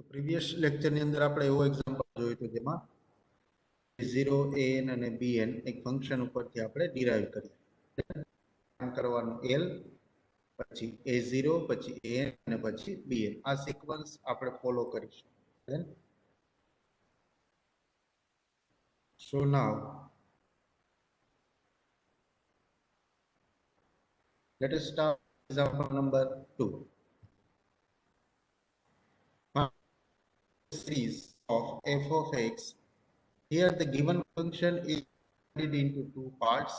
તો પ્રીવિયસ લેક્ચરની અંદર આપણે એવો એક્ઝામ્પલ જોયું હતું જેમાં a0 an અને bn એક ફંક્શન ઉપરથી આપણે ડિરાઈવ કરીએ કરવાનું l પછી a0 પછી an અને પછી bn આ સિક્વન્સ આપણે ફોલો કરીશું. So now let us start example number 2. Series of f of x. Here the given function is divided into two parts,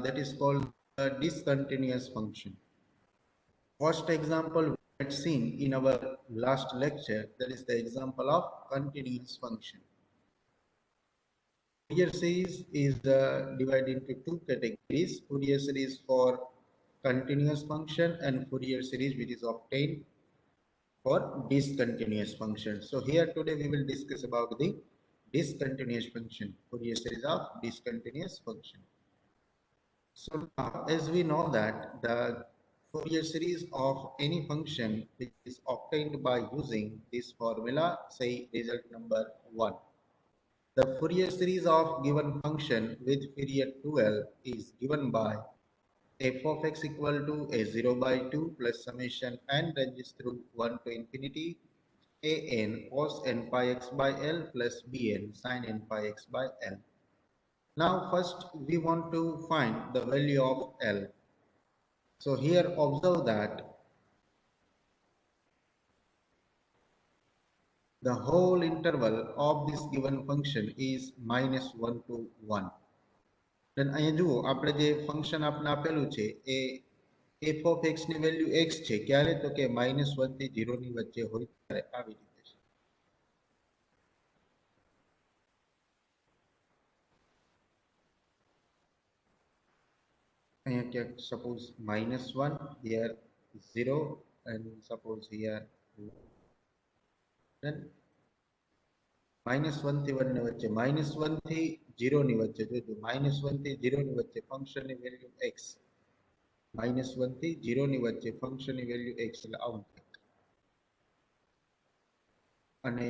that is called a discontinuous function. First example we had seen in our last lecture, that is the example of continuous function. Fourier series is divided into two categories: Fourier series for continuous function and Fourier series which is obtained for discontinuous function. So here today we will discuss about the discontinuous function, Fourier series of discontinuous function. So now, as we know that the Fourier series of any function which is obtained by using this formula, say result number 1. The Fourier series of given function with period 12 is given by f of x equal to a0 by 2 plus summation n ranges through 1 to infinity an cos n pi x by l plus bn sin n pi x by l. Now first we want to find the value of l. So here observe that the whole interval of this given function is -1 to 1. Then અહીંયા જુઓ આપણે જે function આપણે આપેલું છે એ f of x ની value x છે ક્યારે તો કે -1 થી 0 ની વચ્ચે હોય ત્યારે આવી રીતે છે. અહીંયા ક્યાંક suppose -1 here 0 and suppose here then -1 થી 1 ની વચ્ચે -1 થી 0 ની વચ્ચે જોજો -1 થી 0 ની વચ્ચે ફંક્શનની વેલ્યુ x -1 થી 0 ની વચ્ચે ફંક્શનની વેલ્યુ x એટલે આવું અને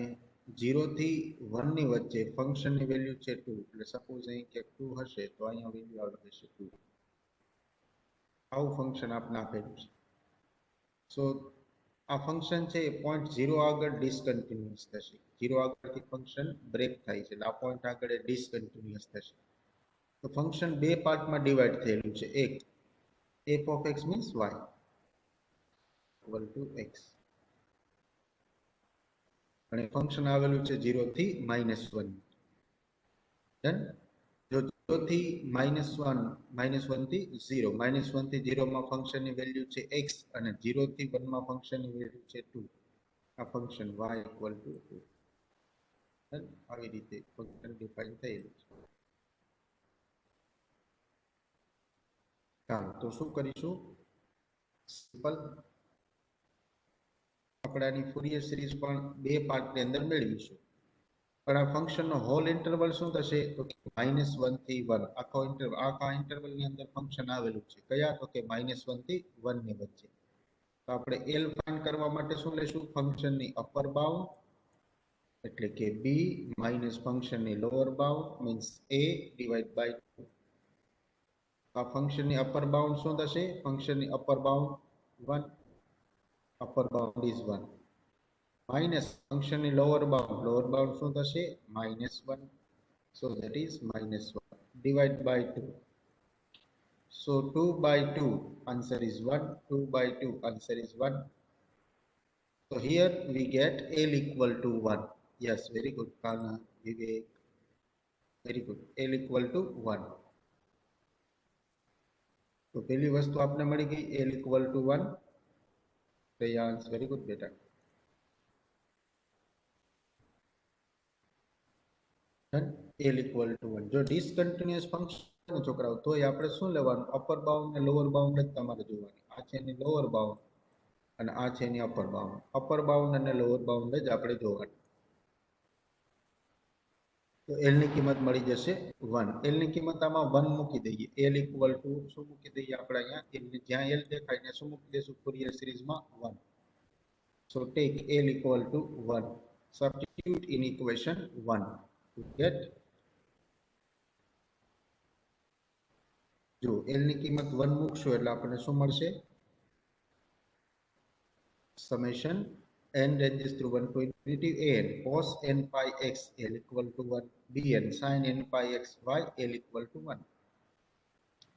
0 થી 1 ની વચ્ચે ફંક્શનની વેલ્યુ છે 2 એટલે સપોઝ અહીં કે 2 હશે તો અહીંયા વેલ્યુ આવી જશે 2. આવું ફંક્શન આપણે આપેલું છે. સો આ ફંક્શન છે એ પોઈન્ટ 0 આગળ ડિસકન્ટિન્યુઅસ થશે. 0 આગળથી ફંક્શન બ્રેક થાય છે એટલે આ પોઈન્ટ આગળ ડિસકન્ટિન્યુઅસ થશે. તો ફંક્શન બે પાર્ટમાં ડિવાઈડ થયેલું છે. એક f of x means y equal to x અને ફંક્શન આવેલું છે 0 થી -1. ધન જો 0 થી -1 થી 0 -1 થી 0 માં ફંક્શનની વેલ્યુ છે x અને 0 થી 1 માં ફંક્શનની વેલ્યુ છે 2. આ ફંક્શન y equal to 2. ધન આવી રીતે ફંક્શન ડિફાઇન થયેલું છે. ચાલો તો શું કરીશું? સિમ્પલ આપણે આની ફોરિયર સિરીઝ પણ બે પાર્ટની અંદર મેળવીશું. પણ આ ફંક્શનનો હોલ ઇન્ટરવલ શું થશે તો કે -1 થી 1 આખા ઇન્ટરવલની અંદર ફંક્શન આવેલું છે કયા તો કે -1 થી 1 ની વચ્ચે. તો આપણે l ફાઇન્ડ કરવા માટે શું લેશું? ફંક્શનની અપર બાઉન્ડ એટલે કે b માઈનસ ફંક્શનની lower bound means a divide by 2. આ ફંક્શનની અપર બાઉન્ડ શું થશે? ફંક્શનની upper bound 1, upper bound is 1 minus function in lower bound શું થશે? -1, so that is -1 divide by 2. So 2 by 2 answer is 1, 2 by 2 answer is 1. So here we get l equal to 1. Yes, very good Kana, Vivek, very good. l equal to 1. તો પહેલી વસ્તુ આપને મળી ગઈ l equal to 1. Prayans, very good beta. l equal to 1. જો discontinuous function છોકરાઓ તોય આપણે શું લેવાનું? અપર બાઉન્ડ ને લોઅર બાઉન્ડ જ તમારે જોવાની. આ છે એની લોઅર બાઉન્ડ અને આ છે એની અપર બાઉન્ડ. અપર બાઉન્ડ અને લોઅર બાઉન્ડ જ આપણે જોવાની. તો l ની કિંમત મળી જશે 1. l ની કિંમત આમાં 1 મૂકી દઈએ. l ઇક્વલ ટુ શું મૂકી દઈએ આપણે અહીંયા? જ્યાં l દેખાય ત્યાં શું મૂકી દઈશું? ફોરિયર સિરીઝમાં 1. So take L equal to 1. Substitute in equation 1. To get જો L ની કિંમત 1 મૂકશો એટલે આપણને શું મળશે? Summation n ranges through 1 to infinity an cos n pi x L equal to 1 bn sin n pi x y L equal to 1.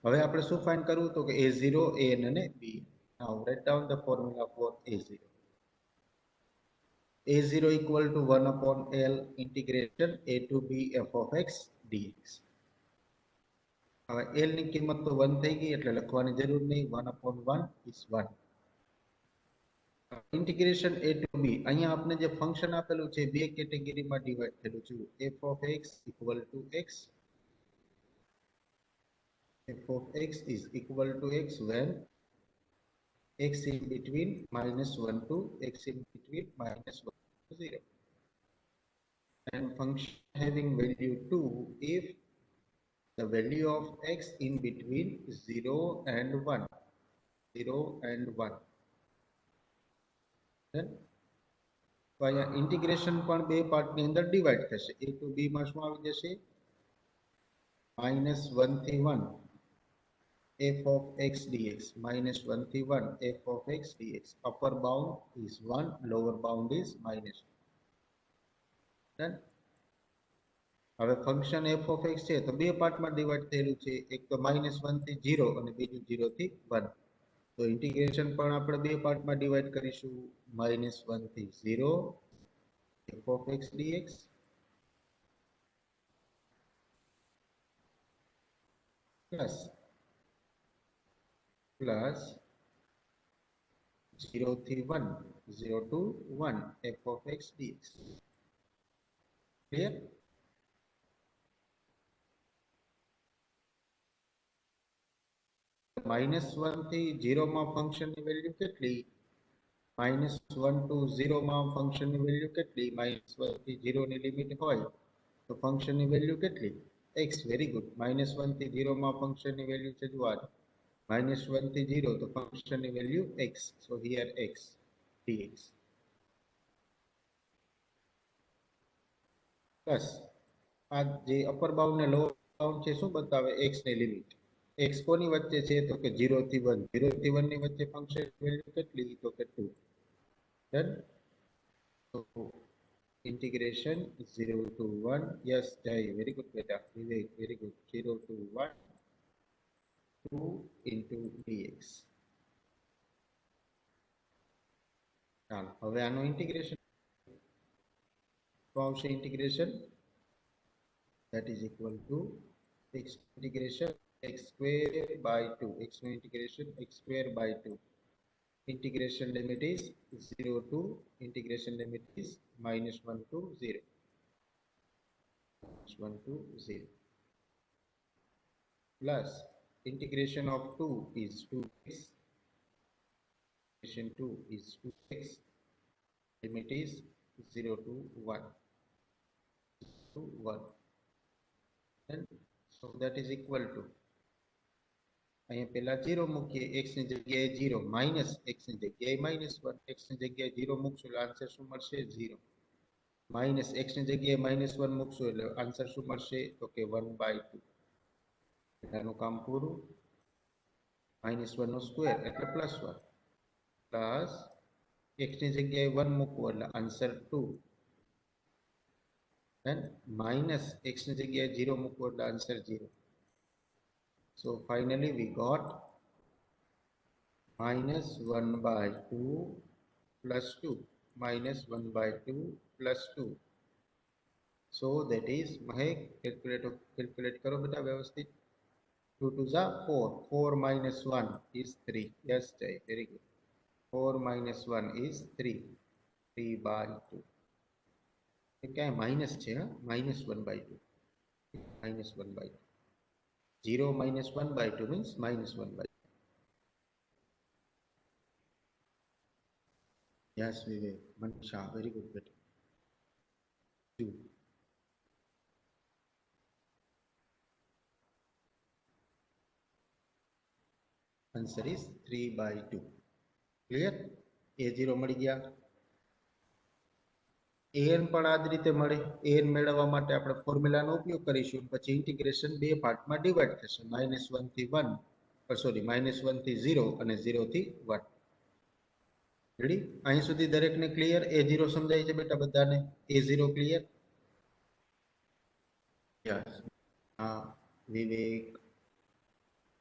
હવે આપણે શું ફાઇન્ડ કરવું તો કે a0 an અને b. Now write down the formula for a0. a0 equal to 1 upon L integration a to b f of x dx. હવે L ની કિંમત તો 1 થઈ ગઈ એટલે લખવાની જરૂર નહીં. 1 upon 1 is 1. Integration a to b. અહીંયા આપણે જે ફંક્શન આપેલું છે બે કેટેગરીમાં ડિવાઈડ થયેલું છે. f of x equal to x. f of x is equal to x when x in between minus 1 to x in between minus 1 to 0. And function having value 2 if the value of x in between 0 and 1. 0 and 1. Then તો અહીંયા integration પણ બે પાર્ટની અંદર divide થશે. a to b માં શું આવી જશે? -1 થી 1 f of x dx -1 થી 1 f of x dx. Upper bound is 1, lower bound is -1. Then હવે ફંક્શન f of x છે તો બે પાર્ટમાં ડિવાઈડ થયેલું છે. એક તો -1 થી 0 અને બીજું 0 થી 1. તો ઇન્ટિગ્રેશન પણ આપણે બે પાર્ટમાં ડિવાઈડ કરીશું. -1 થી 0 f of x dx plus 0 થી 1 0 to 1 f of x dx. Clear? -1 થી 0 માં ફંક્શનની વેલ્યુ કેટલી? -1 to 0 માં ફંક્શનની વેલ્યુ કેટલી? -1 થી 0 ની લિમિટ હોય તો ફંક્શનની વેલ્યુ કેટલી? x. Very good. -1 થી 0 માં ફંક્શનની વેલ્યુ છે જો આ -1 થી 0 તો ફંક્શનની value x. So here x dx plus આ જે અપર બાઉન્ડ ને લોઅર બાઉન્ડ છે શું બતાવે? x ની લિમિટ. x કોની વચ્ચે છે તો કે 0 થી 1. 0 થી 1 ની વચ્ચે ફંક્શન વેલ્યુ કેટલી તો કે 2. Done. So integration 0 to 1. Yes, Jai, very good beta. Vivek, very good. 0 to 1 2 into dx. ચાલો હવે આનું ઇન્ટિગ્રેશન શું આવશે? Integration that is equal to x integration x square by 2. x નું integration x square by 2. Integration limit is 0 to integration limit is -1 to 0. -1 to 0 plus integration of 2 is 2x. Integration 2 is 2x. Limit is 0 to 1 to 1. And so that is equal to અહીંયા પહેલા 0 મૂકીએ. x ની જગ્યાએ 0 minus x ની જગ્યાએ -1. x ની જગ્યાએ 0 મૂકશું એટલે આન્સર શું મળશે? 0. માઇનસ x ની જગ્યાએ -1 મૂકશું એટલે આન્સર શું મળશે તો કે 1/2. એનું કામ પૂરું. -1 નો સ્ક્વેર એટલે +1 પ્લસ x ની જગ્યાએ 1 મૂકવું એટલે આન્સર 2. and minus x ની જગ્યાએ 0 મૂકવું એટલે answer 0. So finally we got -1/2 plus 2. -1/2 plus 2. So that is Mahek, calculate karo beta vyavasthit. 2 2 za 4. 4 minus 1 is 3. Yes, Jai, very good. 4 minus 1 is 3. 3/2. क्या है? माइनस है, -1/2. -1/2. 0 minus 1/2 means -1/2. Yes, Vivek. Manisha, very good. Better. 2. Answer is 3/2. Clear? A0 મળી ગયા. an પણ આ જ રીતે મળે. an મેળવવા માટે આપણે ફોર્મ્યુલાનો ઉપયોગ કરીશું, પછી ઇન્ટિગ્રેશન બે પાર્ટમાં ડિવાઈડ થશે, -1 થી 1, -1 થી 0 અને 0 થી 1. રેડી? અહીં સુધી દરેકને ક્લિયર? a0 સમજાય છે બેટા બધાને? a0 clear? યસ. હા, Vivek,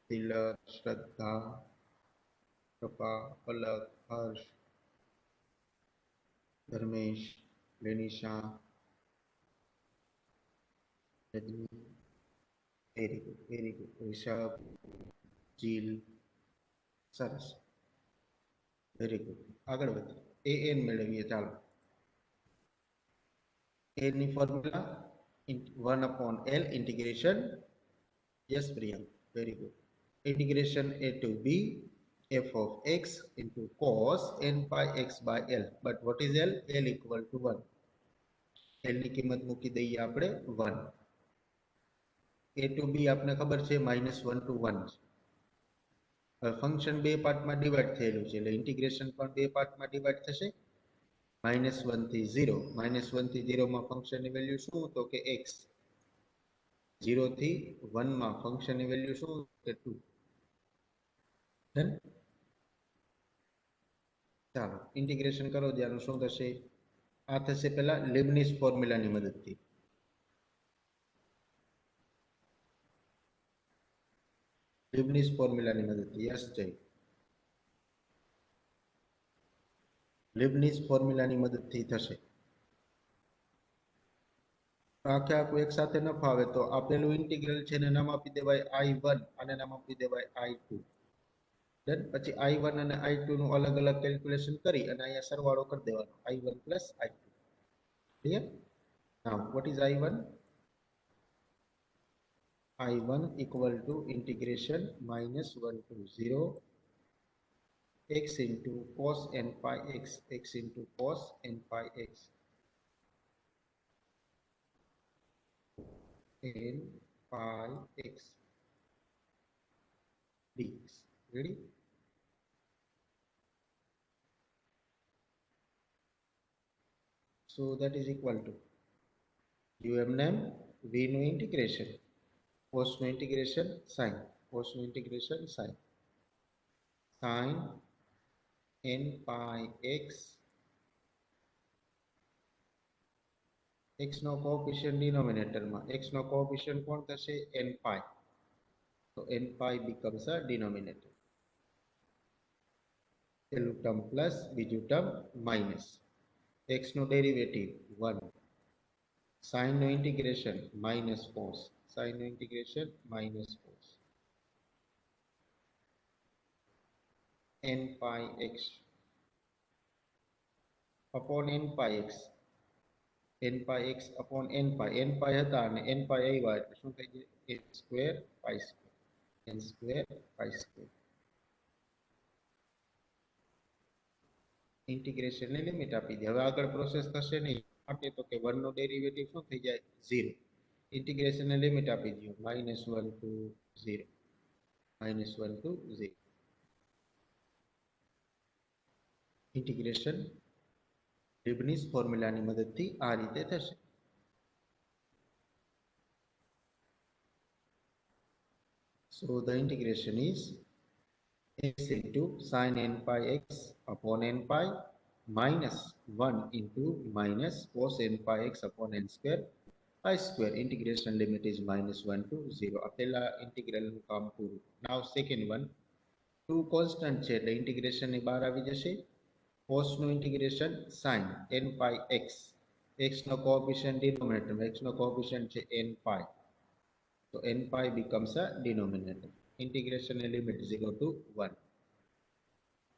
Tilak, Shraddha, Krupa, Palak, Harsh, Dharmesh, Lenisha, Rajni, very good, very good. Rishabh, Jeel, સરસ, વેરી ગુડ. આગળ વધીએ. an મેળવીએ. ચાલો, a ની formula 1/L integration. Yes Priyam, very good. Integration a to b f of x into cos n pi x by L. But what is L? L equal to 1. L ની કિંમત મૂકી દઈએ આપણે 1. a to b આપને ખબર છે -1 to 1. હવે function બે પાર્ટમાં ડિવાઈડ થયેલું છે એટલે ઇન્ટિગ્રેશન પણ બે પાર્ટમાં ડિવાઈડ થશે. -1 થી 0. -1 થી 0 માં ફંક્શનની વેલ્યુ શું? તો કે x. 0 થી 1 માં ફંક્શનની વેલ્યુ શું? કે 2. ચાલો ઇન્ટિગ્રેશન કરો જ્યાંનું શું થશે? આ થશે પહેલા લીબનીઝ ફોર્મ્યુલાની મદદથી. લીબનીઝ ફોર્મ્યુલાની મદદથી. યસ જય. લીબનીઝ ફોર્મ્યુલાની મદદથી થશે. આખે આખું એક સાથે ન ફાવે તો આપેલું ઇન્ટિગ્રલ છે ને નામ આપી દેવાય I1 અને નામ આપી દેવાય I2. દેન પછી I1 અને I2 નું અલગ અલગ કેલ્ક્યુલેશન કરી અને અહીંયા સરવાળો કરી દેવાનો I1 plus I2. Clear? Now what is I1? I1 equal to integration -1 to 0 x into cos n pi x, x into cos n pi x, n pi x dx. Ready? So that is equal to name v no integration, cos no integration sin, cos no integration sin, sin n pi x, x નો coefficient ડિનોમિનેટરમાં, x નો coefficient કોણ થશે? n pi. So n pi becomes a denominator. પહેલું term plus બીજું term minus. x નો derivative 1. sin નો integration minus cos, sin નો integration minus cos, n pi x upon n pi x, n pi x upon n pi હતા અને n pi આવ્યા એટલે શું થઈ ગયું? n square pi square, n square pi square. Integration ની limit આપી દે. હવે આગળ પ્રોસેસ થશે નહીં માટે તો કે 1 નો ડેરિવેટિવ શું થઈ જાય? 0. ઇન્ટિગ્રેશન ની લિમિટ આપી દો -1 to 0, -1 to 0. ઇન્ટિગ્રેશન લીબનીઝ ફોર્મ્યુલાની મદદથી આ રીતે થશે. So the integration is x into sin n pi x upon n pi minus 1 into minus cos n pi x upon n square pi square. Integration limit is -1 to 0. આ પહેલા integral નું કામ પૂરું. Now second one, 2 constant છે એટલે integration ની બહાર આવી જશે. cos નું integration sin n pi x, x નો કોએફિશિયન્ટ ડિનોમિનેટર, x નો કોએફિશિયન્ટ છે n pi. So n pi becomes a denominator. Integration ની લિમિટ 0 to 1.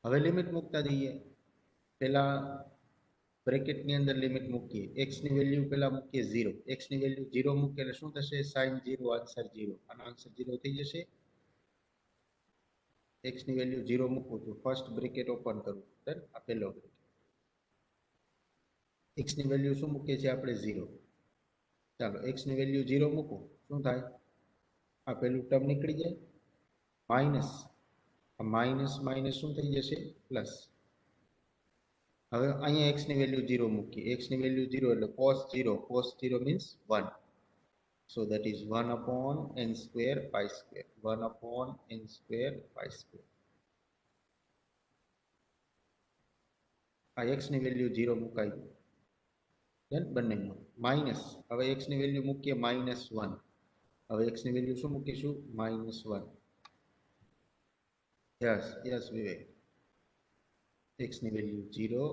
હવે લિમિટ મૂકતા જઈએ. પહેલા બ્રેકેટની અંદર લિમિટ મૂકીએ. x ની વેલ્યુ પહેલા મૂકીએ 0. x ની વેલ્યુ 0 મૂકીએ એટલે શું થશે? sin 0, answer 0. આનો આન્સર 0 થઈ જશે. x ની વેલ્યુ 0 મૂકું છું, ફર્સ્ટ બ્રેકેટ ઓપન કરું, ડન. આ પહેલો બ્રેકેટ. x ની વેલ્યુ શું મૂકીએ છીએ આપણે? 0. ચાલો x ની વેલ્યુ 0 મૂકું, શું થાય? આ પહેલું ટર્મ નીકળી જાય, માઇનસ, આ માઇનસ માઇનસ શું થઈ જશે? પ્લસ. હવે અહીંયા x ની વેલ્યુ 0 મૂકી, x ની વેલ્યુ 0 એટલે cos 0 means 1. So that is 1 upon n square pi square, 1 upon n square pi square. આ x ની વેલ્યુ 0 મુકાઈ, then બંનેમાં માઇનસ. હવે x ની વેલ્યુ મૂકીએ -1. હવે x ની વેલ્યુ શું મૂકીશું? -1. યસ વિવેક, x ની વેલ્યુ 0,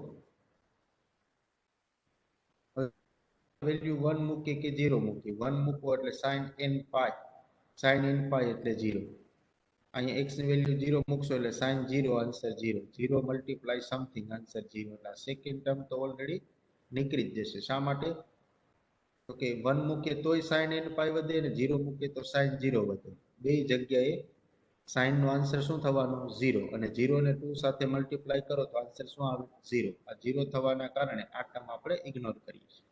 વેલ્યુ 1 મૂકી કે 0 મૂકી? 1 મૂકો એટલે sin n pi, sin n pi એટલે 0. અહીંયા x ની વેલ્યુ 0 મૂકશો એટલે sin 0, answer 0. 0 multiply something, answer 0. એટલે સેકન્ડ ટર્મ તો ઓલરેડી નીકળી જ જશે. શા માટે? તો કે 1 મૂકીએ તોય sin n pi વધે અને 0 મૂકીએ તો sin 0 વધે. બે જગ્યાએ sin નો આન્સર શું થવાનો? 0. અને 0 ને 2 સાથે મલ્ટીપ્લાય કરો તો આન્સર શું આવે? 0. આ 0 થવાના કારણે આ ટર્મ આપણે ઇગ્નોર કરીએ છીએ.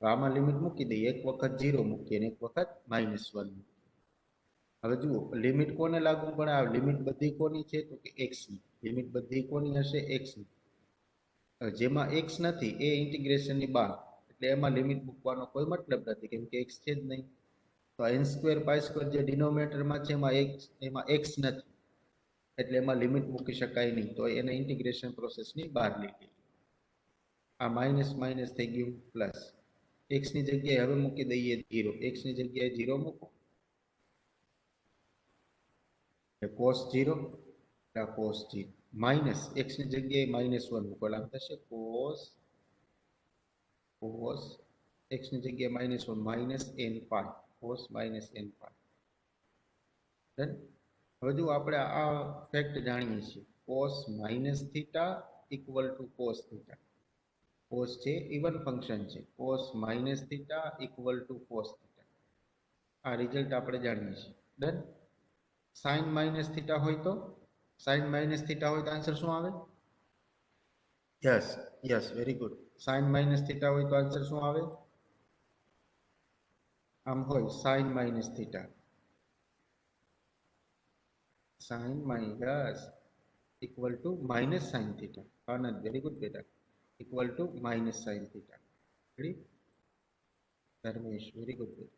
આમાં લિમિટ મૂકી દઈએ, એક વખત 0 મૂકીએ અને એક વખત -1. હવે જુઓ લિમિટ કોને લાગુ પડે? આ લિમિટ બધી કોની છે? તો કે x ની. લિમિટ બધી કોની હશે? x ની. જેમાં x નથી એ ઇન્ટિગ્રેશન ની બહાર, એટલે એમાં લિમિટ મૂકવાનો કોઈ મતલબ નથી, કેમ કે x છે જ નહીં. તો n² pi square જે ડિનોમિનેટરમાં છે એમાં x નથી, એટલે એમાં લિમિટ મૂકી શકાય નહીં. તો એને ઇન્ટિગ્રેશન પ્રોસેસની બહાર લઈ લઈએ. આ માઇનસ માઇનસ થઈ ગયું પ્લસ. x ની જગ્યાએ હવે મૂકી દઈએ 0. x ની જગ્યાએ 0 મૂકો, cos 0, cos 0. માઇનસ x ની જગ્યાએ -1 મૂકો એટલે આમ થશે cos x ની જગ્યાએ -1 minus n pi, cos -n pi. Done. હવે જો આપણે આ ફેક્ટ જાણીએ છીએ, cos -θ equal to cos θ. cos છે ઇવન ફંક્શન છે, cos -θ ઇક્વલ ટુ cos θ. આ રિઝલ્ટ આપણે જાણીએ છીએ. ડન. sin -θ હોય તો, sin -θ હોય તો આન્સર શું આવે? Yes very good. sin -θ હોય તો આન્સર શું આવે? આમ હોય sin -θ, sin minus equal to minus sin theta. Anand, very good beta. Equal to minus sin theta. Ready? Dharmesh, very good beta.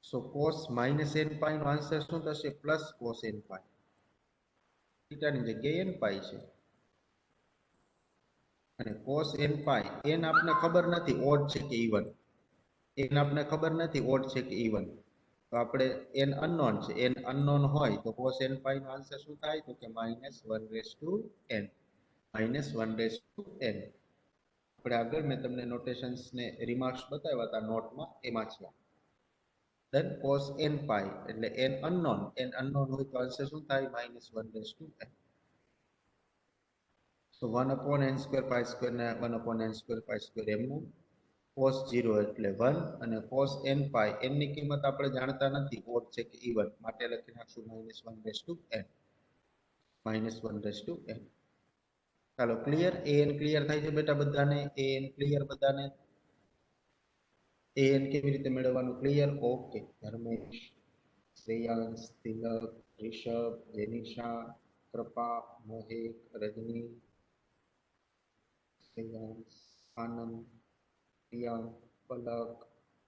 So cos minus n pi નો answer શું થશે? Plus cos n pi. Theta ની જગ્યાએ n pi છે. અને cos n pi, n આપને ખબર નથી ઓડ છે કે ઇવન. n આપને ખબર નથી ઓડ છે કે ઇવન. તો આપણે n અનનોન છે, n અનનોન હોય તો cos n pi નો આન્સર શું થાય? તો કે -1/n, -1/n. આપણે આગળ મેં તમને નોટેશન્સ ને રિમાર્ક્સ બતાવ્યા હતા નોટમાં, એમાં છે. ધેન cos n pi એટલે n અનનોન હોય તો આન્સર શું થાય? -1/n. તો 1/n² pi square ને 1/n² pi square એમનું. cos 0 એટલે 1 અને cos n pi, n ની કિંમત આપણે જાણતા નથી ઓડ છે કે ઇવન, માટે લખી નાખશું -1/n, -1/n. ચાલો ક્લિયર? an ક્લિયર થાય છે બેટા બધાને? an ક્લિયર બધાને? an કેવી રીતે મેળવવાનું ક્લિયર? ઓકે. ધર્મેશ, શ્રેયાંશ, તિલક, રિષભ, જેનિશા, કૃપા, મોહિત, રજની, શ્રેયાંશ, આનંદ, પ્રિયાંક, પલક,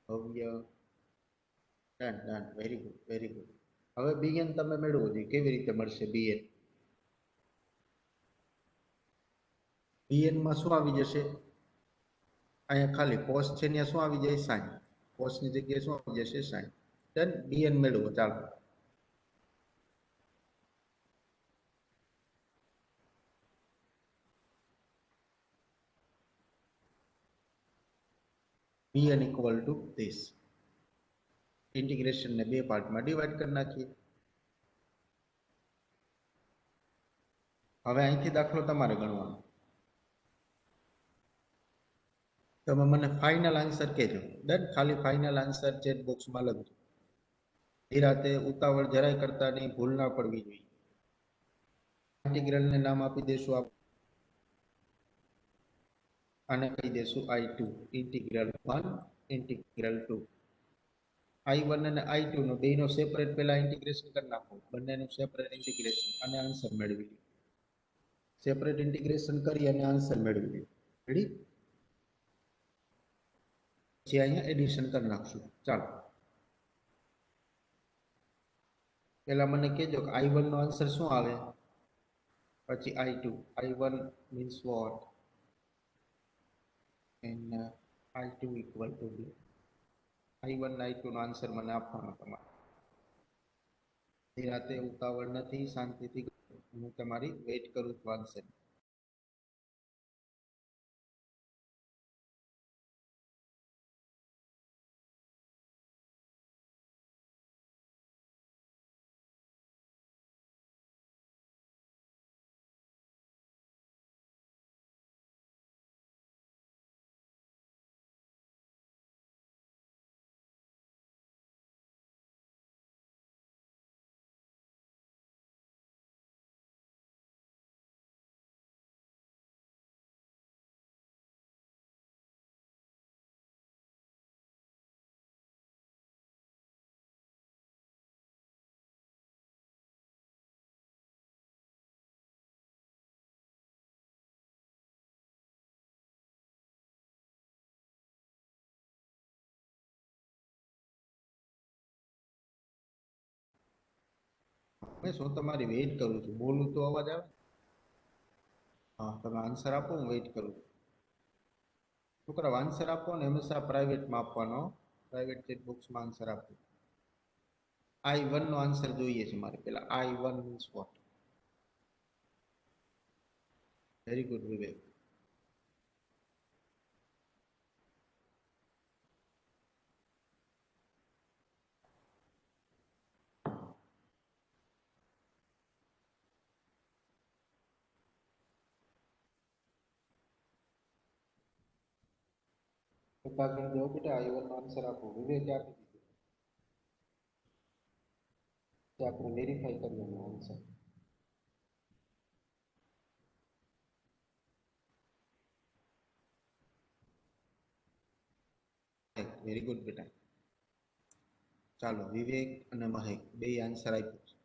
ભવ્ય. Done, very good, very good. હવે bn તમે મેળવો જોઈએ. કેવી રીતે મળશે bn? bn માં શું આવી જશે? અહીંયા ખાલી cos છે ને શું આવી જાય? sin. cos ની જગ્યાએ શું આવી જશે? sin. ડન. bn મેળવો. ચાલો bn equal to this. Integration ને બે પાર્ટમાં ડિવાઈડ કરી નાખીએ. હવે અહીંથી દાખલો તમારે ગણવાનો. તમે મને ફાઇનલ આન્સર કહેજો. ડન. ખાલી ફાઇનલ આન્સર ચેટ બોક્સમાં લખજો. એ રાતે ઉતાવળ જરાય કરતા નહીં, ભૂલ ના પડવી જોઈએ. ઇન્ટિગ્રલ ને નામ આપી દેશું આપ, આને કહી દેશું I2, ઇન્ટિગ્રલ 1, ઇન્ટિગ્રલ 2. I1 અને I2 નો બેનો સેપરેટ પહેલા ઇન્ટિગ્રેશન કરી નાખો, બંનેનું સેપરેટ ઇન્ટિગ્રેશન અને આન્સર મેળવી લો. સેપરેટ ઇન્ટિગ્રેશન કરી અને આન્સર મેળવી લો. રેડી? પછી અહીંયા એડિશન કરી નાખશું. ચાલો, પેલા મને કહેજો કે I1 નો આન્સર શું આવે, પછી I2. I1 means what and I2 equal to B. I1 I2 નો આન્સર મને આપવાનો તમારે. રાતે ઉતાવળ નથી, શાંતિથી હું તમારી વેઇટ કરું છું આન્સર. હું તમારી વેઇટ કરું છું. બોલું તો અવાજ આવે? હા, તમે આન્સર આપો, હું વેઇટ કરું છું. છોકરા આન્સર આપો ને હંમેશા પ્રાઇવેટમાં આપવાનો. પ્રાઇવેટ ચેટ બોક્સમાં આન્સર આપો. I1 નો આન્સર જોઈએ છે મારે પેલા. I1 means what? Very good Vivek. ઉપાગમ જો બેટા I1 નો આન્સર આપો. વિવેક આપી દીધું. તો આપણે વેરીફાઈ કરીએ એનો આન્સર. વેરી ગુડ બેટા. ચાલો, વિવેક અને મહેક બે આન્સર આપ્યો છે.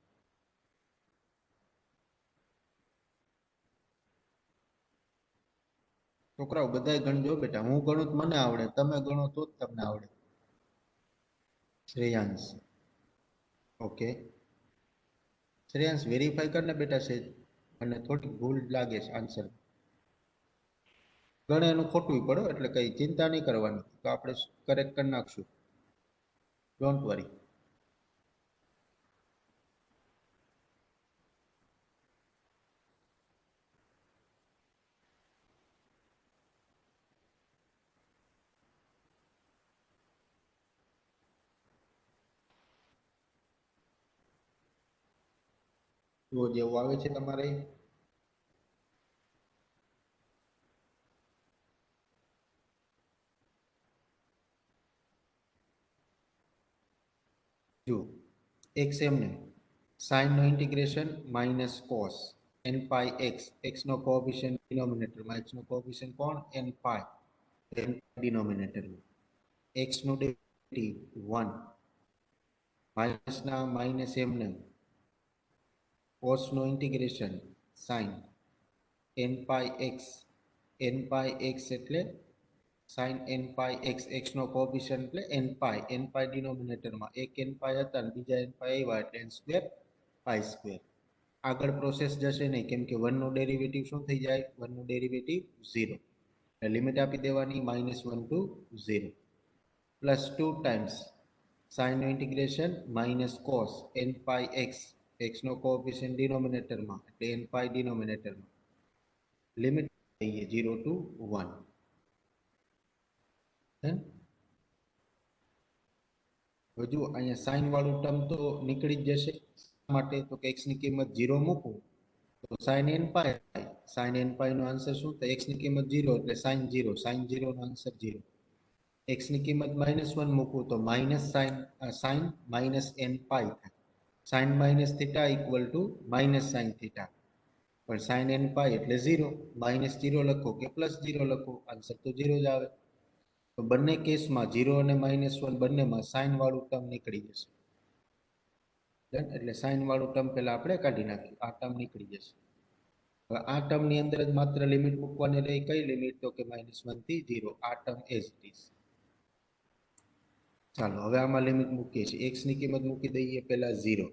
છોકરાઓ બધાય ગણજો બેટા. હું ગણું તો મને આવડે, તમે ગણો તો જ તમને આવડે. શ્રેયાંશ, ઓકે. શ્રેયાંશ વેરીફાઈ કરને બેટા છે, અને થોડીક ભૂલ લાગે છે આન્સર. ગણે એનું ખોટું પડો એટલે કઈ ચિંતા નહીં કરવાની, તો આપણે કરેક્ટ કરી નાખશું. Don't worry. જો જેવું આવે છે તમારે, જો x એમને sin નો integration minus cos n pi x નો કોએફિશિયન્ટ ડિનોમિનેટરમાં, x નો કોએફિશિયન્ટ કોણ, n પાઈ, n ડિનોમિનેટરમાં, x નો ડેરિવેટિવ 1 માઇનસ ના માઇનસ એમને કોસ નો integration sin n pi x એટલે sin n પાઈ x નો કોએફિશિયન્ટ એટલે n પાઈ ડિનોમિનેટરમાં એક n પાઈ હતા અને બીજા n પાઈ આવ્યા એટલે n સ્ક્વેર પાઈ સ્ક્વેર. આગળ પ્રોસેસ જશે નહીં, કેમ કે 1 નો ડેરિવેટિવ શું થઈ જાય, 1 નો ડેરિવેટિવ 0. એટલે લિમિટ આપી દેવાની -1 to 0 પ્લસ 2 ટાઈમ્સ sin નો integration minus cos n pi x નો કોએફિશિયન્ટ ડિનોમિનેટરમાં એટલે n પાઈ ડિનોમિનેટરમાં, લિમિટ લઈએ 0 to 1. હજુ અહીંયા સાઇન વાળું ટર્મ તો નીકળી જ જશે. માટે તો કે x ની કિંમત 0 મૂકું તો sin n પાઈ, sin n પાઈ નો આન્સર શું થાય, x ની કિંમત 0 એટલે sin 0 નો આન્સર 0. x ની કિંમત -1 મૂકું તો માઇનસ sin માઇનસ n પાઈ થાય. sin minus theta equal to minus sin theta, પણ sin n પાઈ એટલે 0, -0 લખો કે +0 લખો, આન્સર તો 0 જ આવે. તો બંને કેસમાં 0 અને -1 બંનેમાં સાઇન વાળું ટર્મ નીકળી જશે. એટલે સાઇન વાળું ટર્મ પહેલા આપણે કાઢી નાખ્યું, આ ટર્મ નીકળી જશે. હવે આ ટર્મની અંદર જ માત્ર લિમિટ મૂકવાની રહી. કઈ લિમિટ? તો કે -1 થી 0. આ ટર્મ એઝ ઇટ ઇઝ. ચાલો હવે આમાં લિમિટ મૂકીએ છીએ. x ની કિંમત મૂકી દઈએ પહેલા 0.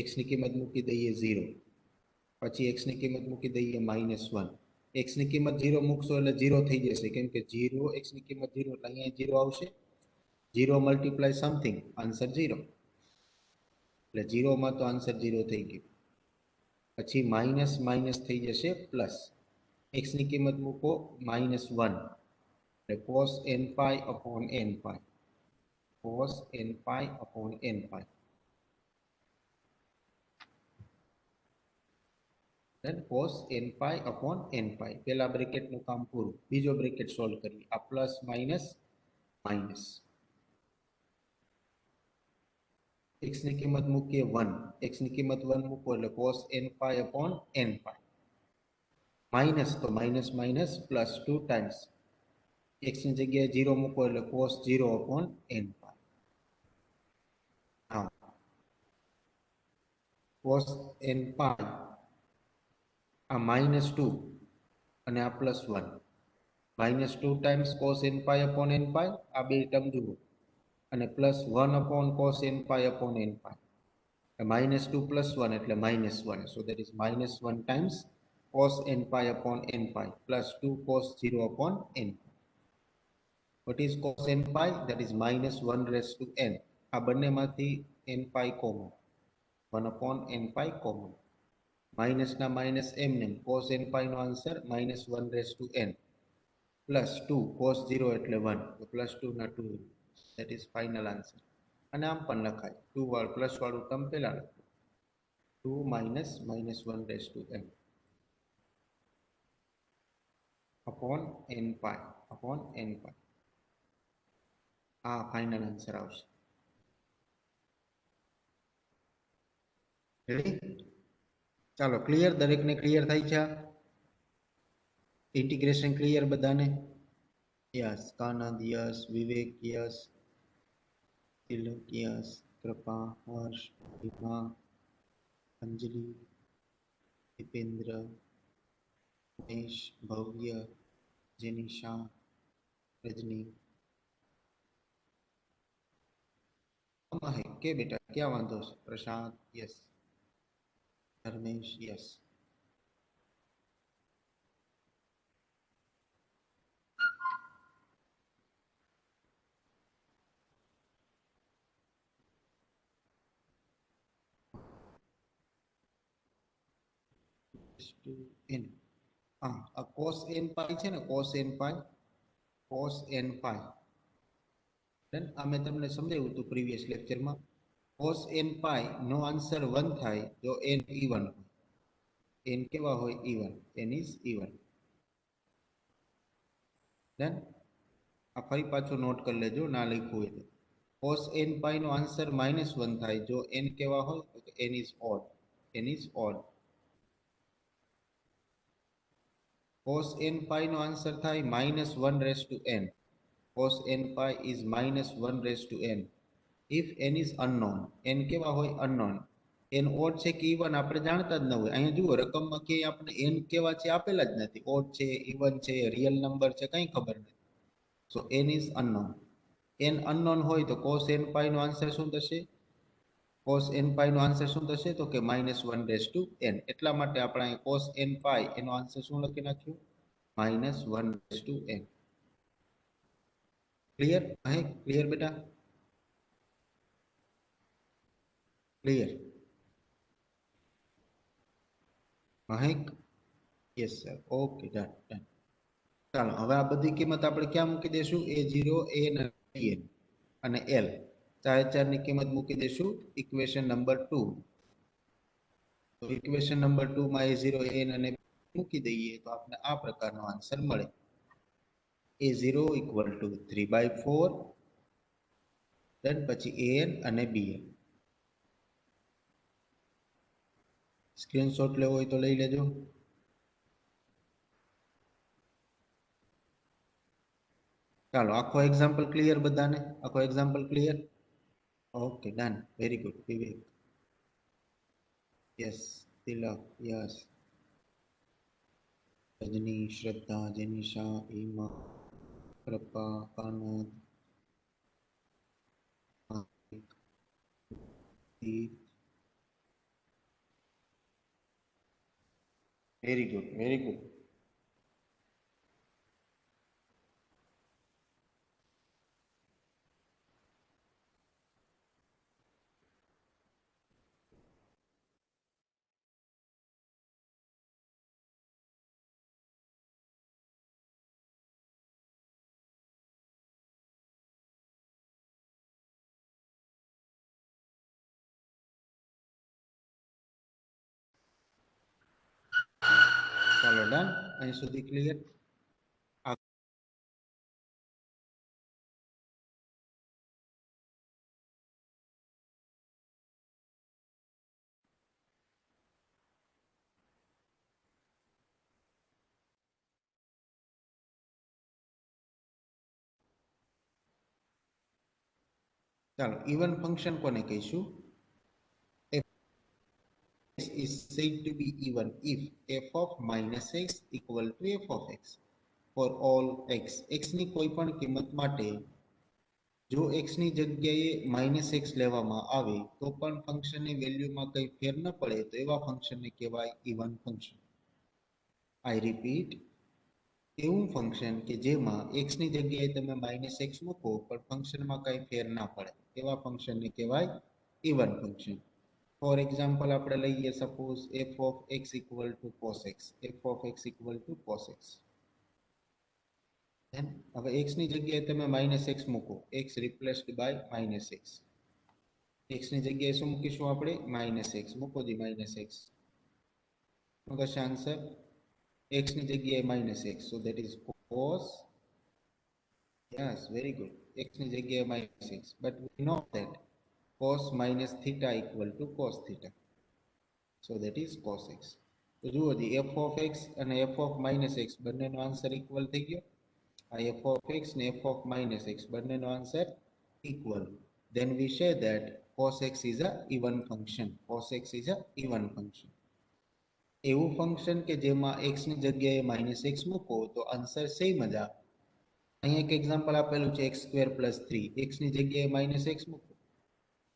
x ની કિંમત મૂકી દઈએ 0. પછી x ની કિંમત મૂકી દઈએ -1. x ની કિંમત 0 મૂકશો એટલે 0 થઈ જશે, કેમ કે 0 x ની કિંમત 0 એટલે અહીંયા 0 આવશે. 0 મલ્ટીપ્લાય સમથિંગ, આન્સર 0. એટલે 0 માં તો આન્સર 0 થઈ ગયું. પછી માઇનસ માઇનસ થઈ જશે પ્લસ. x ની કિંમત મૂકો -1 એટલે cos n પાઈ અપોન n પાઈ. cos n પાઈ અપોન n પાઈ. then cos n પાઈ અપોન n પાઈ. પહેલા બ્રેકેટનું કામ પૂરું. બીજો બ્રેકેટ સોલ્વ કરીએ. આ પ્લસ માઇનસ માઇનસ. x ની કિંમત મૂકીએ 1. x ની કિંમત 1 મૂકો એટલે cos n પાઈ અપોન n પાઈ. માઇનસ તો minus minus plus 2 times. x ની જગ્યાએ 0 મૂકો એટલે cos 0 અપોન n પાઈ. હા, cos n પાઈ, આ -2 અને આ +1. -2 ટાઈમ્સ cos n પાઈ અપોન n પાઈ, આ બે ટર્મ જુઓ, અને +1 અપોન cos n પાઈ અપોન n પાઈ. -2 +1 એટલે -1. So that is -1 times cos n pi upon n pi plus 2 cos 0 upon n. What is cos n pi? That is -1 raised to n. આ બંનેમાંથી n pi common. 1 upon n pi common. માઇનસના minus એમને. cos n pi નો answer -1 raised to n plus 2 cos 0 એટલે 1. તો +2 ના 2. That is final answer. અને આમ પણ લખાય. 2 વાળું પ્લસ વાળું ટર્મ પહેલા લખો. 2 minus -1 raised to n upon n pi upon n pi. આ ફાઇનલ આન્સર આવશે. રેડી? ચાલો, ક્લિયર? દરેકને ક્લિયર થાય છે? ઇન્ટિગ્રેશન ક્લિયર બધાને? યસ. કાનંદ યસ. વિવેક યસ. તિલક યસ. કૃપા, હર્ષ, હિમા, અંજલિ, દીપેન્દ્ર, મહેશ, ભવ્ય, જેનિશા, રજની. કે બેટા ક્યાં વાંધો છે? પ્રશાંત યસ. ધર્મેશ યસ. n. આ cos n પાઈ છે ને, cos n પાઈ, cos n પાઈ. ડન? આ મેં તમને સમજાવ્યું હતું પ્રીવિયસ લેક્ચરમાં. cos n પાઈ નો આન્સર 1 થાય જો n ઇવન હોય. n કેવા હોય? Even. n is even. Done? આ ફરી પાછું નોટ કરી લેજો, ના લખ્યું હોય તો. cos n પાઈ નો આન્સર -1 થાય જો n કેવા હોય? તો n is odd. n is odd. cos n pi નો આન્સર થાય -1 raised to n. cos n pi is -1 raised to n if n is unknown. n કેવા હોય? unknown. n ઓડ છે કે ઇવન આપણે જાણતા જ ન હોય. અહીંયા જુઓ, રકમમાં કે આપણે n કેવા છે આપેલા જ નથી. ઓડ છે, ઇવન છે, રિયલ નંબર છે, કંઈ ખબર નથી. સો n is unknown. n unknown હોય તો cos n pi નો આન્સર શું થશે? cos n pi નો આન્સર શું થશે? તો કે -1 raised to n. એટલા માટે આપણે અહીં cos n pi એનો આન્સર શું લખી નાખ્યું? -1 raised to n. Clear? Hey clear બેટા? Clear? Mahek? Yes sir. Okay, done done. ચાલો, હવે આ બધી કિંમત આપણે ક્યાં મૂકી દઈશું? a0, an અને l. ચારની કિંમત મૂકી દઈશું ઇક્વેશન નંબર 2. તો ઇક્વેશન નંબર 2 માં a0, an અને મૂકી દઈએ તો આપણે આ પ્રકારનો આન્સર મળે. a0 = 3/4. દેન પછી an અને bn. સ્ક્રીનશોટ લેવો હોય તો લઈ લેજો. ચાલો, આખો એક્ઝામ્પલ ક્લિયર બધાને? આખો example clear? Okay, done. Very good. Vivek yes. Tilak yes. Rajni, Shraddha, Jenisha, Hima, Prapa, Kanad, Hardik, Deep. Very good, very good. ચાલો ડન, અહીં સુધી ક્લિયર. ચાલો ઇવન ફંક્શન કોને કહીશું? X is said to be even if f of minus x equal to f of x for all x. x ની કોઈ પણ કિંમત માટે જો x ની જગ્યાએ માઇનસ એક્સ લેવામાં આવે તો પણ ફંક્શનની વેલ્યુમાં કંઈ ફેર ન પડે તો એવા ફંક્શનને કહેવાય ઇવન ફંક્શન. આઈ રિપીટ, એવું ફંક્શન કે જેમાં x ની જગ્યાએ તમે માઇનસ એક્સ મૂકો પણ ફંક્શનમાં કંઈ ફેર ના પડે એવા ફંક્શનને કહેવાય ઇવન ફંક્શન. ફોર એક્ઝામ્પલ આપણે લઈએ suppose f of x equal to cos x. f of x equal to cos x. હવે x ની જગ્યાએ તમે માઇનસ એક્સ મૂકો, x replaced by minus x. x ની જગ્યાએ શું મૂકીશું આપણે? Minus x. મૂકો દી માઇનસ એક્સ. શું થશે આન્સર? x ની જગ્યાએ minus x, so that is cos. Yes, very good. x ની જગ્યાએ minus x, but we know that cos minus theta equal to cos theta. So that is cos x. તો જુઓ જી f of x અને f of minus x બંનેનો answer equal થઈ ગયો. આ f of x ને f of minus x બંનેનો answer equal. Then we say that cos x is a even function. Cos x is a even function. એવું function કે જેમાં x ની જગ્યાએ માઇનસ એક્સ મૂકો તો આન્સર સેમ જ આવે. અહીં એક એક્ઝામ્પલ આપેલું છે x સ્ક્વેર પ્લસ 3. x ની જગ્યાએ માઇનસ એક્સ મૂકો,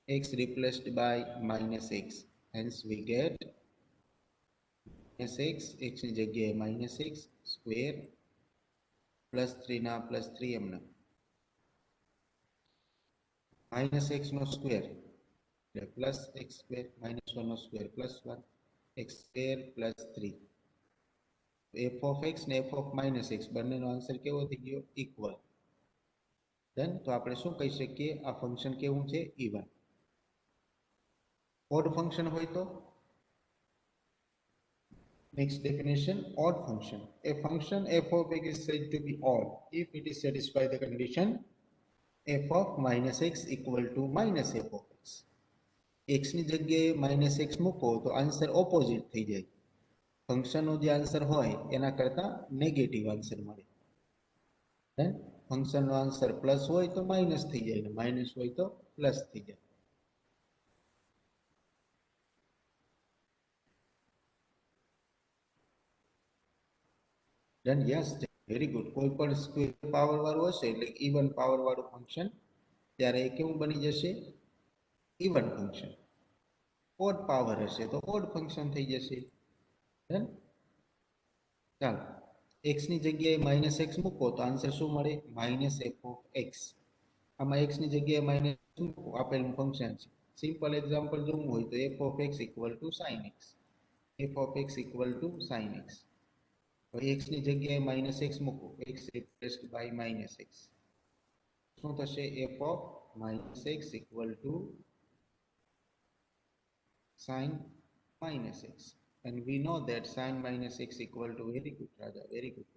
x replaced by minus x. Hence we get minus x, x ની જગ્યાએ minus x square plus 3 ના plus 3 એમના. minus x નો સ્ક્વેર એટલે plus x square minus 1 no square plus 1 x square plus 3. f of x ને f of minus x બંનેનો answer કેવો થઈ ગયો? ઇક્વલ. ધન તો આપણે શું કહી શકીએ? આ ફંક્શન કેવું છે? ઇવન. ઓડ ફંક્શન હોય તો next definition, odd function. A function f of x is said to be odd if it is satisfy the condition f of minus x equal to minus f of x. x ની જગ્યાએ minus x મૂકો તો answer opposite થઈ જાય. ફંક્શનનો જે answer હોય એના કરતા નેગેટિવ આન્સર મળે. ફંક્શનનો આન્સર પ્લસ હોય તો માઇનસ થઈ જાય ને માઇનસ હોય તો પ્લસ થઈ જાય. Then yes, very good. કોઈ પણ સ્ક્વેર પાવર વાળું હશે એટલે ઇવન પાવર વાળું ફંક્શન, ત્યારે એ કેવું બની જશે? Even function. ઓડ પાવર હશે તો ઓડ ફંક્શન થઈ જશે. ચાલો x ની જગ્યાએ માઇનસ એક્સ મૂકો તો આન્સર શું મળે? Minus F of x. આમાં x ની જગ્યાએ માઇનસ મૂકો, આપેલું ફંક્શન છે. સિમ્પલ એક્ઝામ્પલ જોવું હોય તો f of x equal to sin x. f of x equal to sin x. x ની જગ્યાએ માઇનસ એક્સ મૂકો, x replaced by minus x. શું થશે? f of minus x equal to sin minus x. And we know that sin minus x equal to, very good Raja, very good.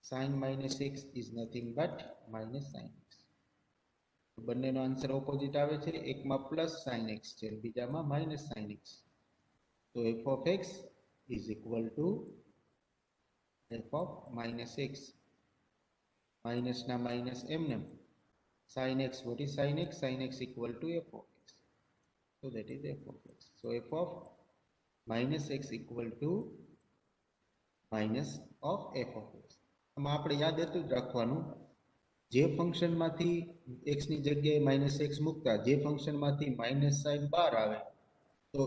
Sin minus x is nothing but minus sin x. બંનેનો answer opposite આવે છે. એકમાં plus sin x છે, બીજામાં minus sin x. તો f of x is equal to f of minus x. Minus ના minus એમને sin x. What is sin x? Sin x equal to f of x. So that is f of x. So f of minus x equal to minus of F of x. આમાં આપણે યાદ એટલું જ રાખવાનું, જે ફંક્શનમાંથી એક્સની જગ્યાએ minus x મૂકતા જે ફંક્શનમાંથી માઇનસ સાઇન બહાર આવે તો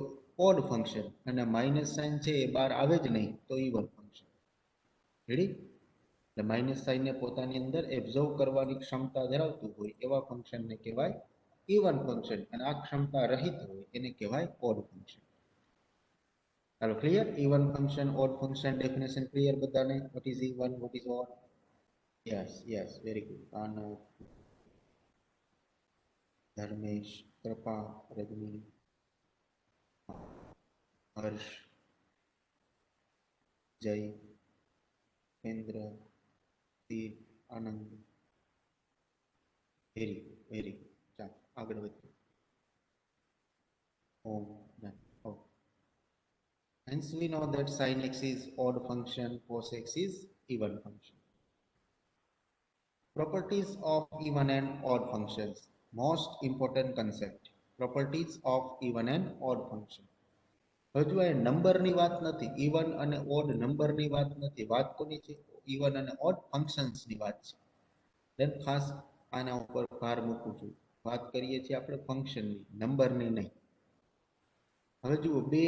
ઓડ ફંક્શન, અને માઇનસ સાઇન છે એ બહાર આવે જ નહીં તો ઇવન ફંક્શન. રેડી? એટલે માઇનસ સાઇનને પોતાની અંદર એબ્ઝોર્વ કરવાની ક્ષમતા ધરાવતું હોય એવા ફંક્શનને કહેવાય ઇવન ફંક્શન, અને આ ક્ષમતા રહિત હોય એને કહેવાય ઓડ ફંક્શન. ચાલો, clear? Even function, odd function definition clear બધાને? What is even, what is odd? Yes, yes, very good. આનો Dharmesh, Krupa, Rajni, Harsh, Jay, Kendra, Tir, Anand. Very good, very good. ચાલો આગળ વધીએ. Om done. Okay. Hence we know that sin x is odd function, cos x is even function. Properties of even and odd functions. Most important concept. Properties of even and odd function. હજુ એ નંબરની વાત નથી, even અને odd નંબરની વાત નથી. વાત કોની છે? ઇવન અને ઓડ ફંક્શન્સની વાત છે. દેન ખાસ આના ઉપર ભાર મૂકું છું. વાત કરીએ છીએ આપણે ફંક્શનની, નંબરની નહીં. હવે જુઓ, બે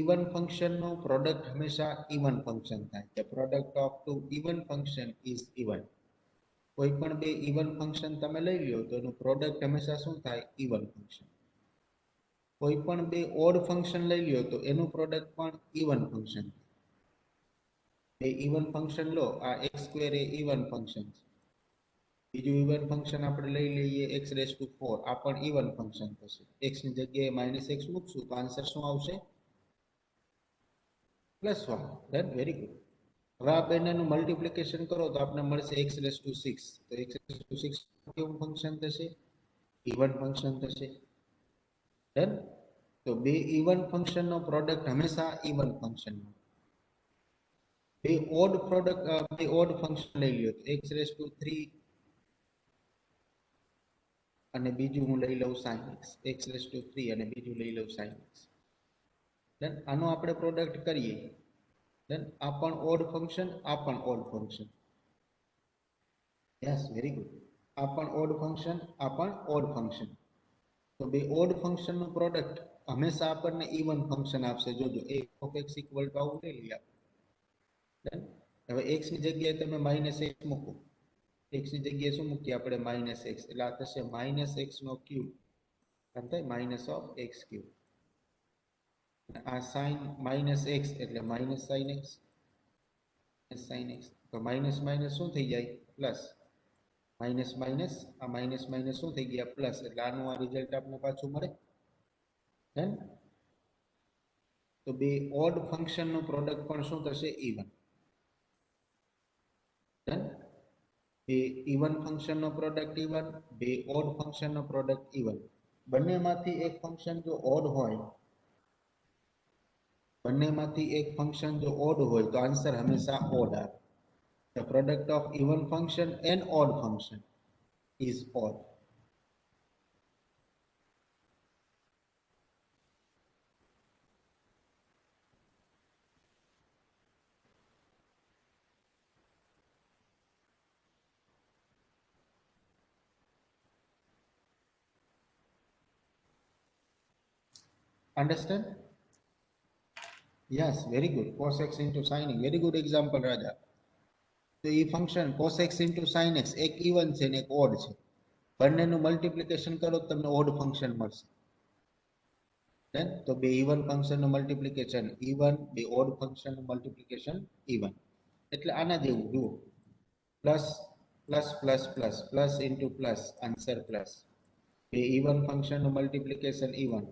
ઇવન ફંક્શનનો પ્રોડક્ટ હંમેશા ઇવન ફંક્શન થાય. The product of two even function is even. કોઈ પણ બે ઇવન ફંક્શન તમે લઈ લો તો એનું પ્રોડક્ટ હંમેશા શું થાય? Even function. કોઈ પણ બે ઓડ ફંક્શન લઈ લ્યો તો એનું પ્રોડક્ટ પણ ઇવન ફંક્શન. બે ઇવન ફંક્શન લો, આ એક્સ સ્ક્વેર એ ઇવન ફંક્શન છે. બીજું ઇવન ફંક્શન આપણે લઈ લઈએ એક્સ રેસ ટુ 4, આ પણ ઇવન ફંક્શન થશે. એક્સ ની જગ્યાએ માઇનસ એક્સ મૂકશું તો આન્સર શું આવશે? +1. That very good. હવે આ બંનેનું મલ્ટીપ્લિકેશન કરો તો આપણે મળશે એક્સ રેસ ટુ 6. તો એક્સ રેસ ટુ 6 કેવું ફંક્શન થશે? ઇવન ફંક્શન થશે. ડન? તો બે ઇવન ફંક્શનનો પ્રોડક્ટ હંમેશા ઇવન ફંક્શન. બે ઓડ ફંક્શન લઈ લ્યો તો એક્સ રેસ ટુ 3 અને બીજું હું લઈ લઉં sin x. X raise to 3 અને બીજું લઈ લઉં sin x. ડન? આનો આપણે પ્રોડક્ટ કરીએ. ડન? આ પણ ઓડ ફંક્શન, આ પણ odd function. Yes, very good. આ પણ ઓડ ફંક્શન, આ પણ ઓડ ફંક્શન. તો બે ઓડ ફંક્શનનું પ્રોડક્ટ હંમેશા આપણને ઇવન ફંક્શન આપશે. જોજો, a of x equal to આવું લઈ લઈએ. ડન? હવે x ની જગ્યાએ તમે માઇનસ x મૂકો. x ની જગ્યાએ શું મૂકીએ આપણે? Minus x. એટલે આ થશે માઇનસ x નો ક્યુબ, થાય માઇનસ ઓફ એક્સ ક્યુબ. આ સાઇન માઇનસ એક્સ એટલે minus sine x, sine x. તો માઇનસ માઇનસ શું થઈ જાય? પ્લસ. માઇનસ માઇનસ, આ માઇનસ માઇનસ શું થઈ ગયા? પ્લસ. એટલે આનું આ રિઝલ્ટ આપણે પાછું મળે. ડન? તો બે ઓડ ફંક્શનનું પ્રોડક્ટ પણ શું થશે? ઇવન. ડન? બે ઇવન ફંક્શનનો પ્રોડક્ટ ઇવન, બે ઓડ ફંક્શનનો પ્રોડક્ટ ઇવન. બંનેમાંથી એક ફંક્શન જો ઓડ હોય, બંનેમાંથી એક ફંક્શન જો ઓડ હોય તો આન્સર હંમેશા ઓડ આવે. The product of even function and odd function is odd. Understand? Yes, very good. Cos x into sin x. Very good example, Raja. તો એ function cos x into sin x એક even છે ને એક odd છે. બંનેનું multiplication કરો તો તમને ઓડ ફંક્શન મળશે. તો બે ઇવન ફંક્શનનું મલ્ટીપ્લિકેશન ઇવન, બે ઓડ ફંક્શનનું મલ્ટીપ્લિકેશન ઇવન. એટલે આના જેવું જુઓ, plus plus plus plus plus into plus, answer plus. બે ઇવન ફંક્શનનું મલ્ટીપ્લિકેશન ઇવન,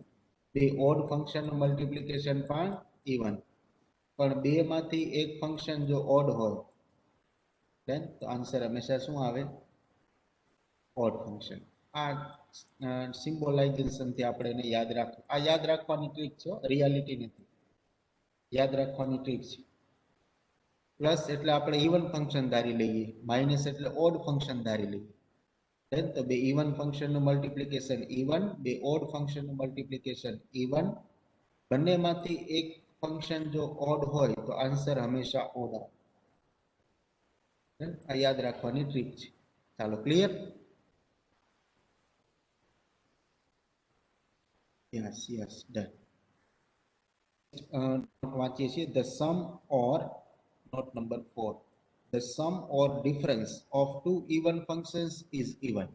બે ઓડ ફંક્શનનું મલ્ટીપ્લિકેશન પણ ઇવન. પણ બે માંથી એક ફંક્શન જો ઓડ હોય તો આન્સર હંમેશા શું આવે? Odd function. આ સિમ્બોલાઇઝેશન થી આપણે એને યાદ રાખવું. આ યાદ રાખવાની ટ્રીક છે, રિયાલિટી નથી. યાદ રાખવાની ટ્રીક છે. પ્લસ એટલે આપણે ઇવન ફંક્શન ધારી લઈએ, માઇનસ એટલે ઓડ ફંક્શન ધારી લઈએ. તો બે ઇવન ફંક્શનનું મલ્ટીપ્લિકેશન ઇવન, બે ઓડ ફંક્શનનું મલ્ટીપ્લિકેશન ઇવન. બંનેમાંથી એક ફંક્શન જો ઓડ હોય તો આન્સર હંમેશા ઓડ આવે. આ યાદ રાખવાની ટ્રીક છે. ચાલો, ક્લિયર? Yes yes, done. વાંચીએ છીએ the sum or not number 4. The sum or difference of two even functions is even.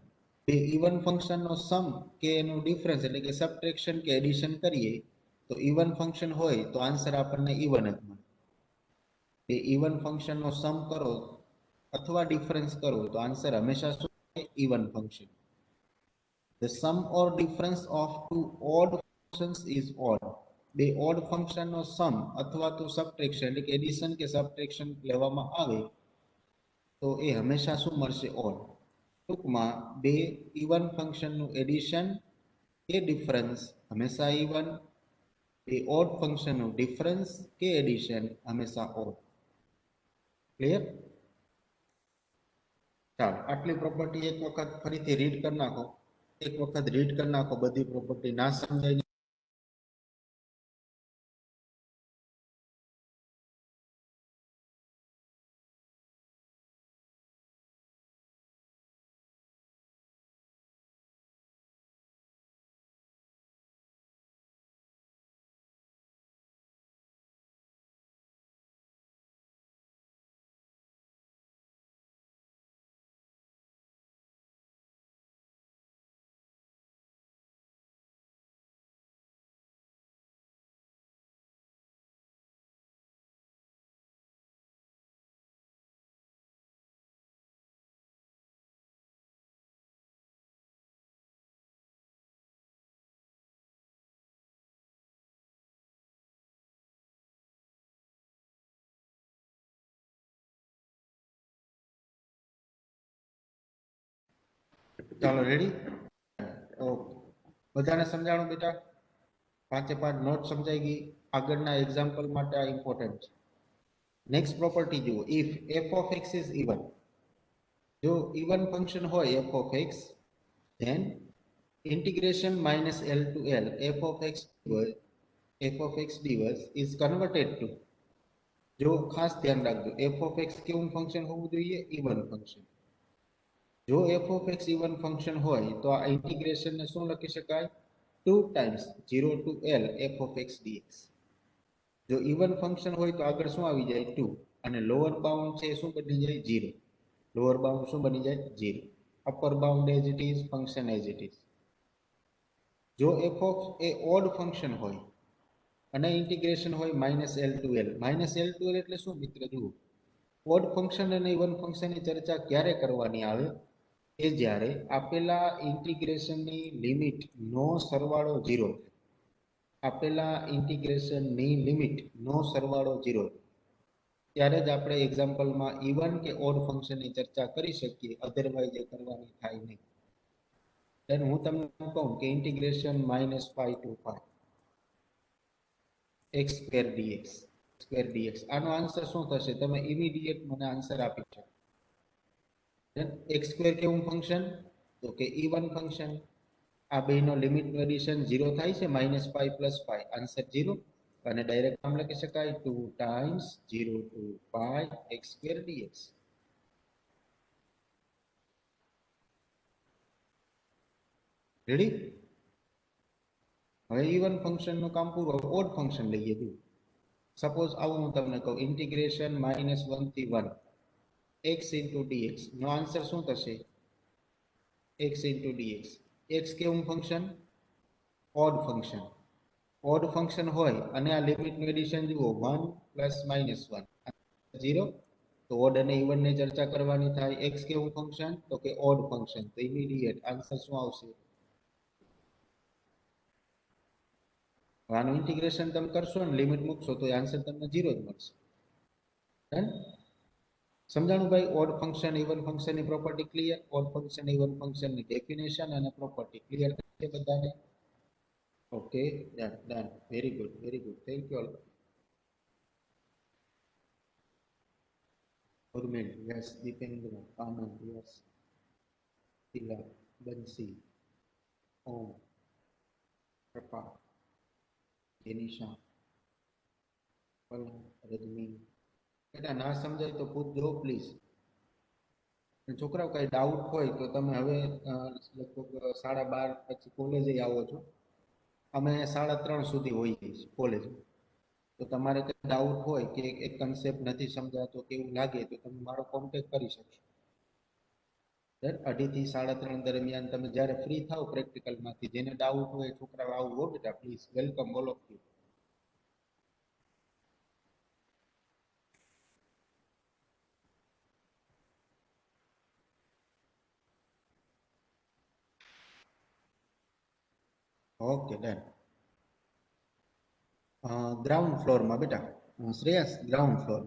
બે ઇવન ફંક્શનનો સમ કે એનું ડિફરન્સ એટલે કે સબટ્રેક્શન કે એડિશન કરીએ તો ઇવન ફંક્શન હોય તો આન્સર આપણને ઇવન જ મળે. બે ઇવન ફંક્શનનો સમ કરો અથવા ડિફરન્સ કરો તો આન્સર હંમેશા શું હોય? Even function. The sum or difference of two odd functions is odd. બે ઓડ ફંક્શનનો સમ અથવા તો સબટ્રેક્શન એટલે કે એડિશન કે સબટ્રેક્શન લેવામાં આવે તો એ હંમેશા શું મળશે? ઓડ. ટૂંકમાં બે ઇવન ફંક્શનનું એડિશન કે ડિફરન્સ હંમેશા ઇવન, બે ઓડ ફંક્શનનું ડિફરન્સ કે એડિશન હંમેશા ઓડ. ક્લિયર? ચાલો, આટલી પ્રોપર્ટી એક વખત ફરીથી રીડ કરી નાખો. એક વખત રીડ કરી નાખો, બધી પ્રોપર્ટી ના સમજાય. ચાલો, રેડી? ઓકે, બધાને સમજાણું બેટા? પાંચે પાંચ નોટ સમજાઈ ગઈ? આગળના એક્ઝામ્પલ માટે આ ઇમ્પોર્ટન્ટ છે. નેક્સ્ટ પ્રોપર્ટી જુઓ. If F of x is even. જો ઇવન ફંક્શન હોય F of x, then integration minus L to L f of x dy is converted to. જો ખાસ ધ્યાન રાખજો, f of x કેવું ફંક્શન હોવું જોઈએ? Even function. જો f of x even function હોય તો આ ઇન્ટિગ્રેશન ને શું લખી શકાય? 2 times 0 to L f of x dx. જો ઇવન ફંક્શન હોય તો આગળ શું આવી જાય? 2, અને લોઅર બાઉન્ડ છે શું બની જાય? 0. લોઅર બાઉન્ડ શું બની જાય? 0. Upper bound as it is, function as it is. જો f of A odd function હોય અને ઇન્ટિગ્રેશન હોય -L to L. -L to L એટલે શું મિત્ર? જુઓ, ઓડ ફંક્શન અને ઇવન ફંક્શનની ચર્ચા ક્યારે કરવાની આવે? એ જ્યારે આપેલા ઇન્ટિગ્રેશનની લિમિટ નો સરવાળો 0. આપેલા ઇન્ટિગ્રેશનની લિમિટ નો સરવાળો 0, ત્યારે જ આપણે એક્ઝામ્પલમાં ઇવન કે ઓડ ફંક્શનની ચર્ચા કરી શકીએ. અધરવાઇઝ એ કરવાની થાય નહીં. then હું તમને કહું કે integration -π to π x square dx, આનો આન્સર શું થશે? તમે ઇમિડિયેટ મને આન્સર આપી શકો. x સ્ક્વેર કેવું ફંક્શન? તો કે ઇવન ફંક્શન. આ બેનો લિમિટનું એડિશન 0 થાય છે, -π + π, આન્સર 0. અને ડાયરેક્ટ આમ લખી શકાય 2 times 0 to π x square dx. Ready? હવે ઇવન ફંક્શનનું કામ પૂરું. ઓડ ફંક્શન લઈએ. જુઓ, સપોઝ આવું હું તમને કહું, ઇન્ટિગ્રેશન -1 થી 1 x into dx નો આન્સર શું થશે? x into dx. x કેવું function? Odd function. Odd function હોય અને આ લિમિટનું એડિશન જુઓ 1 + -1 0. તો ઓડ અને ઇવન ની ચર્ચા કરવાની થાય. x કેવું ફંક્શન? તો કે ઓડ ફંક્શન. તો ઇમિડિયેટ આન્સર શું આવશે? આનું ઇન્ટિગ્રેશન તમે કરશો ને લિમિટ મૂકશો તો આન્સર તમને 0 જ મળશે. સમજાણું ભાઈ? ઓડ ફંક્શન ઇવન ફંક્શનની property clear? Odd function even ફંક્શનની ડેફિનેશન અને પ્રોપર્ટી ક્લિયર છે બધાને? Okay, done done. Very good, very good. Thank you all. Urmil, yes. Dipendra, Anand, yes. Tilak, Bansi, Om, Prapa, Jenisha, રેડમી બેટા ના સમજાય તો પૂછજો પ્લીઝ. છોકરાઓ કઈ ડાઉટ હોય તો તમે હવે લગભગ 12:30 પછી કોલેજે આવો છો. અમે 3:30 સુધી હોઈએ છીએ કોલેજ. તો તમારે કઈ ડાઉટ હોય કે એક કન્સેપ્ટ નથી સમજાતો કે એવું લાગે તો તમે મારો કોન્ટેક્ટ કરી શકશો. 2:30 થી 3:30 દરમિયાન તમે જ્યારે ફ્રી થાવ પ્રેક્ટિકલમાંથી, જેને ડાઉટ હોય છોકરાઓ આવું હો બેટા please, welcome all of you. Okay done. Ground ફ્લોરમાં બેટા. Shreyas ground floor.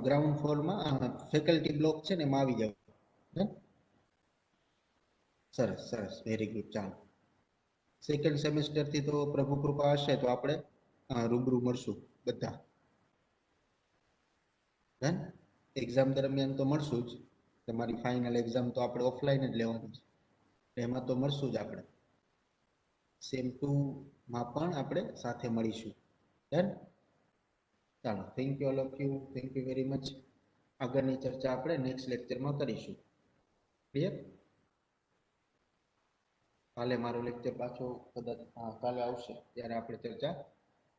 ગ્રાઉન્ડ ફ્લોરમાં ફેકલ્ટી બ્લોક છે ને એમાં આવી જાવ. સરસ સરસ, વેરી ગુડ. ચાલો, સેકન્ડ સેમેસ્ટરથી તો પ્રભુ કૃપા હશે તો આપણે રૂબરૂ મળશું બધા. ડન. એક્ઝામ દરમિયાન તો મળશું જ. તમારી ફાઇનલ એક્ઝામ તો આપણે ઓફલાઈન જ લેવાની છે, એમાં તો મળશું જ આપણે. સેમ 2 માં પણ આપણે સાથે મળીશું. ડન. ચાલો, thank you all of you, thank you very much. આગળની ચર્ચા આપણે નેક્સ્ટ લેક્ચરમાં કરીશું. ક્લિયર? કાલે મારો લેક્ચર પાછો કદાચ કાલે આવશે ત્યારે આપણે ચર્ચા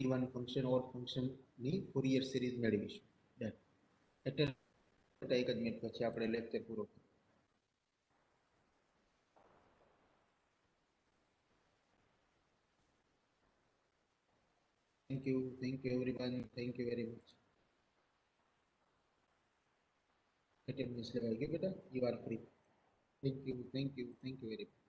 ઇવન ફંક્શન ઓર ફંક્શનની ફોરિયર સિરીઝ મેળવીશું. ડન. એટલે એક જ મિનિટ પછી આપણે લેક્ચર પૂરો કરીશું. Thank you everyone, thank you very much. Attendance લેવાઈ ગઈ બેટા, you are free. Thank you very much.